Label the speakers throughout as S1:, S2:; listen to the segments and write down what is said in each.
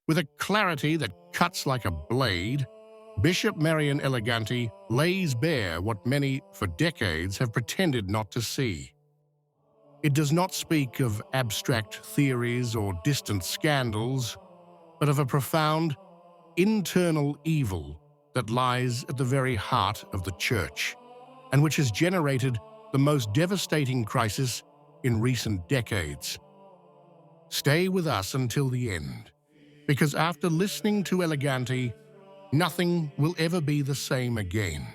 S1: With a clarity that cuts like a blade, Bishop Marian Eleganti lays bare what many, for decades, have pretended not to see. It does not speak of abstract theories or distant scandals, but of a profound, internal evil that lies at the very heart of the Church, and which has generated the most devastating crisis in recent decades. Stay with us until the end, because after listening to Eleganti, nothing will ever be the same again.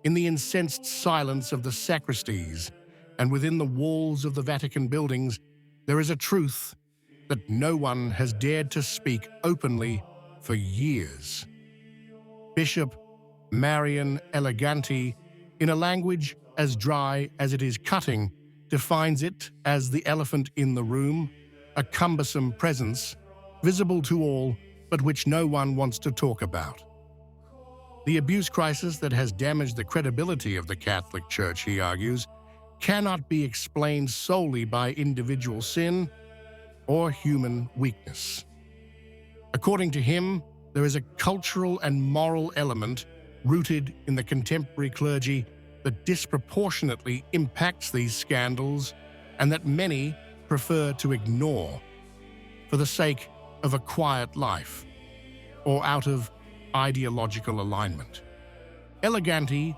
S1: In the incensed silence of the sacristies and within the walls of the Vatican buildings, there is a truth that no one has dared to speak openly for years. Bishop Marian Eleganti, in a language as dry as it is cutting, defines it as the elephant in the room, a cumbersome presence, visible to all, but which no one wants to talk about. The abuse crisis that has damaged the credibility of the Catholic Church, he argues, cannot be explained solely by individual sin or human weakness. According to him, there is a cultural and moral element rooted in the contemporary clergy that disproportionately impacts these scandals and that many prefer to ignore for the sake of a quiet life or out of ideological alignment. Eleganti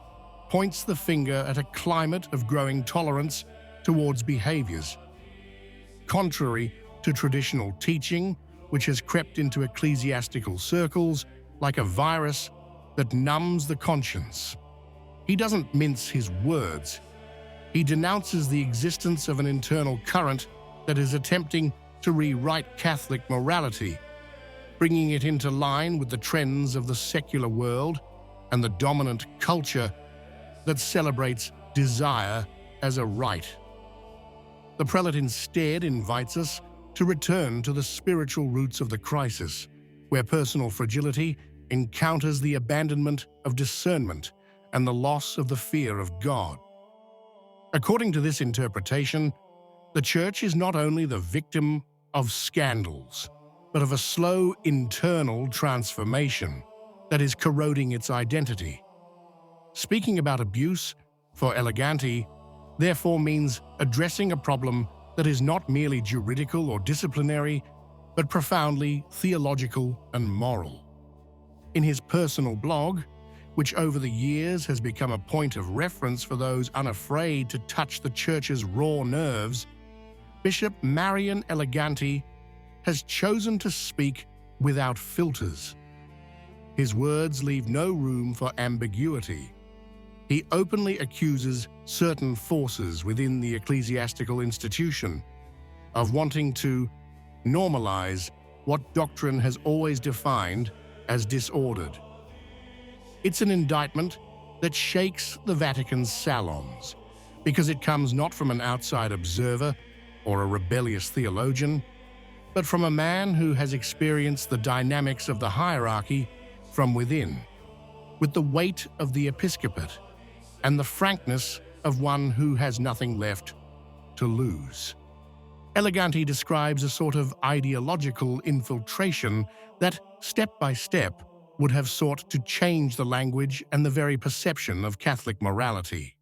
S1: points the finger at a climate of growing tolerance towards behaviors contrary to traditional teaching, which has crept into ecclesiastical circles like a virus that numbs the conscience. He doesn't mince his words. He denounces the existence of an internal current that is attempting to rewrite Catholic morality, bringing it into line with the trends of the secular world and the dominant culture that celebrates desire as a right. The prelate instead invites us to return to the spiritual roots of the crisis, where personal fragility encounters the abandonment of discernment and the loss of the fear of God. According to this interpretation, the Church is not only the victim of scandals, but of a slow internal transformation that is corroding its identity. Speaking about abuse, for Eleganti, therefore means addressing a problem that is not merely juridical or disciplinary, but profoundly theological and moral. In his personal blog, which over the years has become a point of reference for those unafraid to touch the Church's raw nerves, Bishop Marian Eleganti has chosen to speak without filters. His words leave no room for ambiguity. He openly accuses certain forces within the ecclesiastical institution of wanting to normalize what doctrine has always defined as disordered. It's an indictment that shakes the Vatican's salons because it comes not from an outside observer or a rebellious theologian, but from a man who has experienced the dynamics of the hierarchy from within, with the weight of the episcopate and the frankness of one who has nothing left to lose. Eleganti describes a sort of ideological infiltration that, step by step, would have sought to change the language and the very perception of Catholic morality.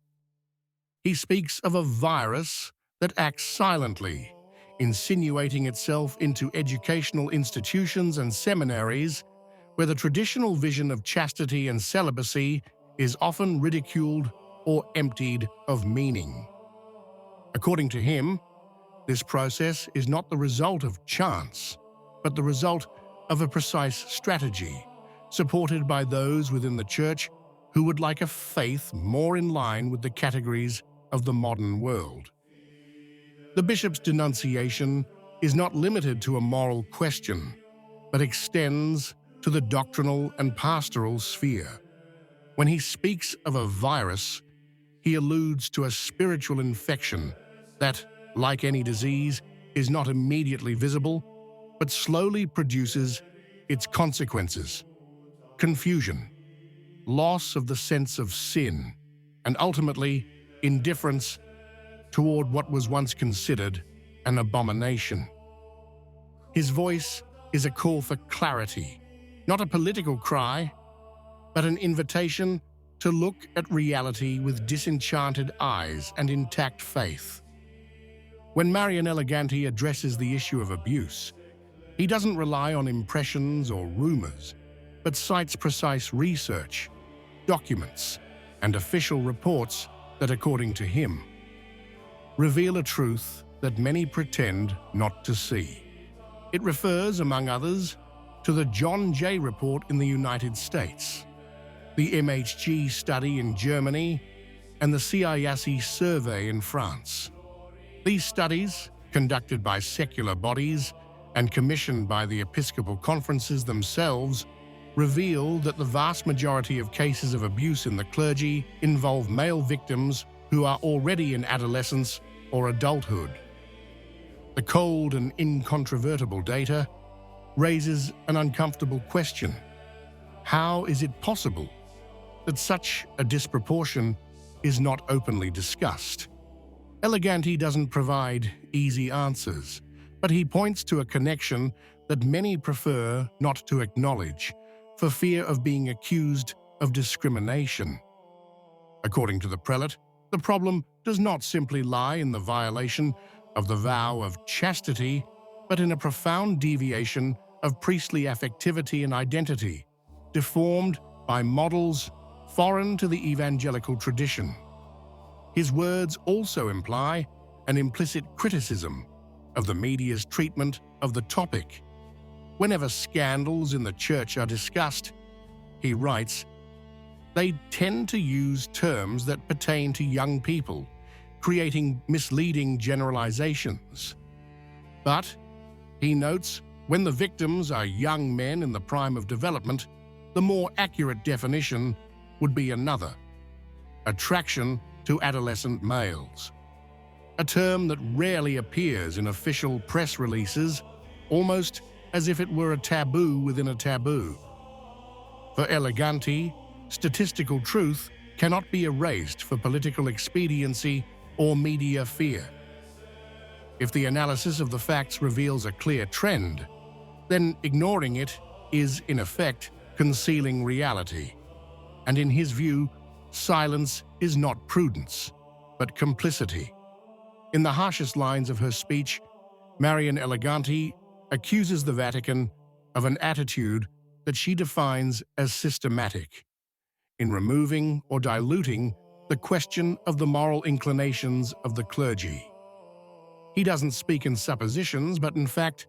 S1: He speaks of a virus that acts silently, insinuating itself into educational institutions and seminaries where the traditional vision of chastity and celibacy is often ridiculed or emptied of meaning. According to him, this process is not the result of chance, but the result of a precise strategy, supported by those within the Church who would like a faith more in line with the categories of the modern world. The bishop's denunciation is not limited to a moral question, but extends to the doctrinal and pastoral sphere. When he speaks of a virus, he alludes to a spiritual infection that, like any disease, is not immediately visible, but slowly produces its consequences: confusion, loss of the sense of sin, and ultimately indifference toward what was once considered an abomination. His voice is a call for clarity, not a political cry, but an invitation to look at reality with disenchanted eyes and intact faith. When Marian Eleganti addresses the issue of abuse, he doesn't rely on impressions or rumors, but cites precise research, documents, and official reports that, according to him, reveal a truth that many pretend not to see. It refers, among others, to the John Jay Report in the United States, the MHG study in Germany, and the CIASI survey in France. These studies, conducted by secular bodies and commissioned by the Episcopal conferences themselves, reveal that the vast majority of cases of abuse in the clergy involve male victims who are already in adolescence or adulthood. The cold and incontrovertible data raises an uncomfortable question. How is it possible that such a disproportion is not openly discussed? Eleganti doesn't provide easy answers, but he points to a connection that many prefer not to acknowledge for fear of being accused of discrimination. According to the prelate, the problem does not simply lie in the violation of the vow of chastity, but in a profound deviation of priestly affectivity and identity, deformed by models foreign to the evangelical tradition. His words also imply an implicit criticism of the media's treatment of the topic. Whenever scandals in the church are discussed, he writes, they tend to use terms that pertain to young people, creating misleading generalizations. But, he notes, when the victims are young men in the prime of development, the more accurate definition would be another: attraction to adolescent males. A term that rarely appears in official press releases, almost as if it were a taboo within a taboo. For Eleganti, statistical truth cannot be erased for political expediency or media fear. If the analysis of the facts reveals a clear trend, then ignoring it is, in effect, concealing reality. And in his view, silence is not prudence, but complicity. In the harshest lines of her speech, Marian Eleganti accuses the Vatican of an attitude that she defines as systematic, in removing or diluting the question of the moral inclinations of the clergy. He doesn't speak in suppositions, but in fact,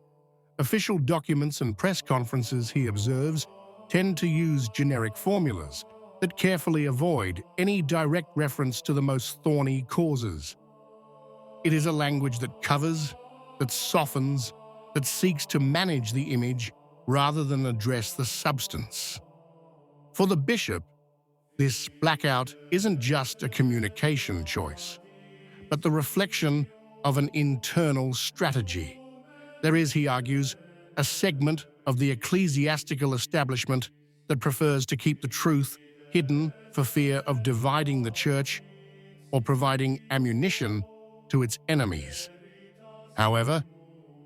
S1: official documents and press conferences, he observes, tend to use generic formulas that carefully avoid any direct reference to the most thorny causes. It is a language that covers, that softens, that seeks to manage the image rather than address the substance. For the bishop, this blackout isn't just a communication choice, but the reflection of an internal strategy. There is, he argues, a segment of the ecclesiastical establishment that prefers to keep the truth hidden for fear of dividing the church or providing ammunition to its enemies. However,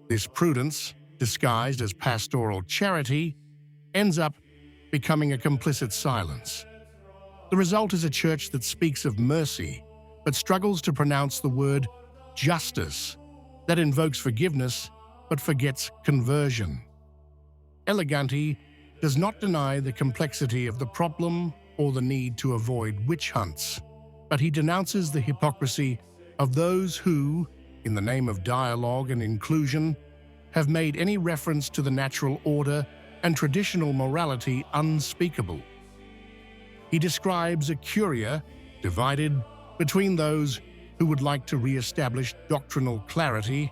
S1: this prudence, disguised as pastoral charity, ends up becoming a complicit silence. The result is a church that speaks of mercy, but struggles to pronounce the word justice, that invokes forgiveness, but forgets conversion. Eleganti does not deny the complexity of the problem or the need to avoid witch hunts, but he denounces the hypocrisy of those who, in the name of dialogue and inclusion, have made any reference to the natural order and traditional morality unspeakable. He describes a curia divided between those who would like to re-establish doctrinal clarity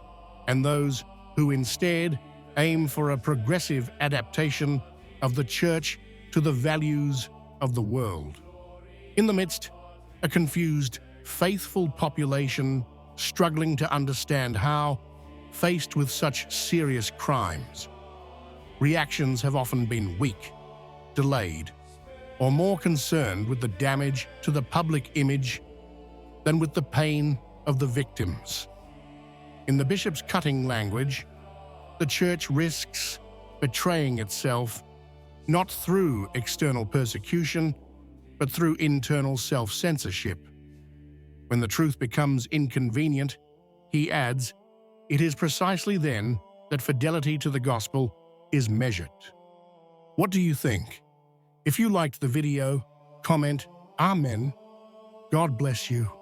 S1: and those who instead aim for a progressive adaptation of the church to the values of the world. In the midst, a confused, faithful population struggling to understand how, faced with such serious crimes, reactions have often been weak, delayed, or more concerned with the damage to the public image than with the pain of the victims. In the bishop's cutting language, the church risks betraying itself not through external persecution, but through internal self-censorship. When the truth becomes inconvenient, he adds, it is precisely then that fidelity to the gospel is measured. What do you think? If you liked the video, comment, Amen. God bless you.